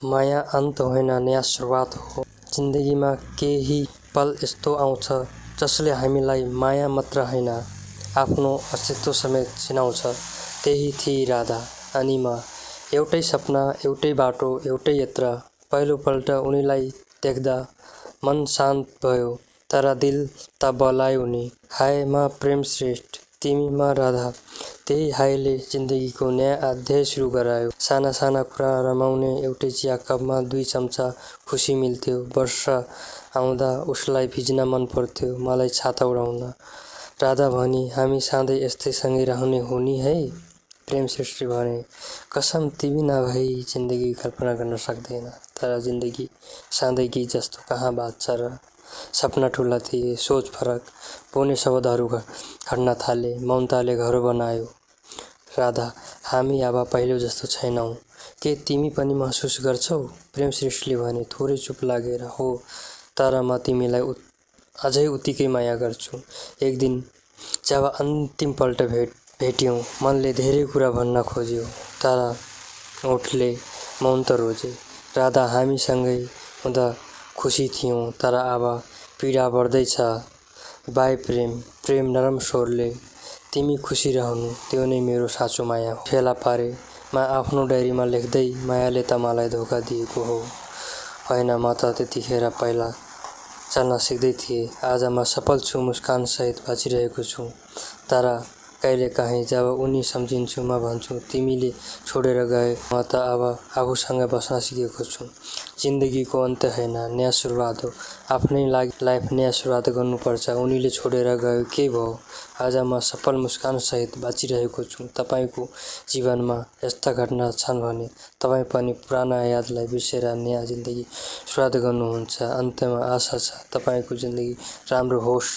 माया अन्त होइन, नयाँ सुरुवात हो। जिन्दगीमा केही पल यस्तो आउँछ जसले हामीलाई माया मात्र होइन, आफ्नो अस्तित्व समेत चिनाउँछ। त्यही थिई राधा अनि म, एउटै सपना, एउटै बाटो, एउटै यात्रा। पहिलोपल्ट उनीलाई देख्दा मन शान्त भयो, तर दिल त बलायो नि। हाय म प्रेम श्रेष्ठ, तिमी म राधा। त्यही हायले जिन्दगीको नयाँ अध्याय सुरु गरायो। साना साना कुरा रमाउने एउटै चिया कपमा 2 चम्चा खुसी मिल्थ्यो। वर्षा आउँदा उसलाई भिज्न मन पर्थ्यो, मलाई छाता उडाउन। राधा भनी, हामी सधैँ यस्तै सँगै रहने हो नि है। प्रेम श्रेष्ठले भने, कसम तिमी नभई जिन्दगी कल्पना गर्न सक्दैन। तर जिन्दगी सादगी जस्तो कहाँ बाँच्छ र। सपना ठुला थिए, सोच फरक, बोल्ने शब्दहरू घट्न थाले, मौनताले घर बनायो। राधा, हामी अब पहिलो जस्तो छैनौँ, के तिमी पनि महसुस गर्छौ? प्रेम श्रेष्ठले भने, थोरै चुप लागेर, हो, तर म तिमीलाई अझै उत्तिकै माया गर्छु। एक दिन जब अन्तिम पल्ट भेट्यौँ, मनले धेरै कुरा भन्न खोज्यो, तर ओठले मौन त रोजे। राधा, हामी सँगै हुँदा खुसी थियौँ, तर अब पीडा बढ्दैछ। बाई प्रेम। प्रेम नरम स्वरले, तिमी खुसी रहनु, त्यो नै मेरो साँचो माया हो। फेला पारे, म आफ्नो डायरीमा लेख्दै, मायाले त मलाई धोका दिएको हो। होइन, म त त्यतिखेर पहिला चल्न सिक्दै थिएँ। आज म सफल छु, मुस्कानसहित बाँचिरहेको छु। तर कहिलेकाहीँ जब उनी सम्झिन्छु, म भन्छु, तिमीले छोडेर गए, म त अब आफूसँग बस्न सिकेको छु। जिन्दगीको अन्त्य होइन, नयाँ सुरुवात हो। आफ्नै लाइफ नयाँ सुरुवात गर्नुपर्छ। उनीले छोडेर गयो, के भयो? आज म सफल, मुस्कानसहित बाँचिरहेको छु। तपाईँको जीवनमा यस्ता घटना छन् भने तपाईँ पनि पुराना यादलाई बिर्सेर नयाँ जिन्दगी सुरुवात गर्नुहुन्छ। अन्त्यमा आशा छ तपाईँको जिन्दगी राम्रो होस्।